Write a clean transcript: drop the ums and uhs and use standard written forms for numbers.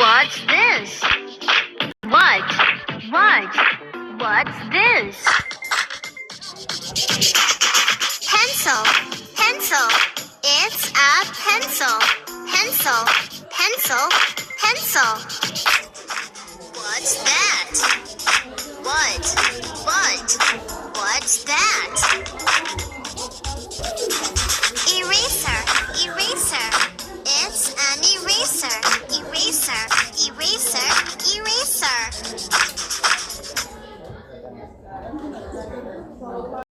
What's this? What? What's this? Pencil. It's a pencil. Pencil. What's that? What's that? Eraser. It's an eraser. Eraser.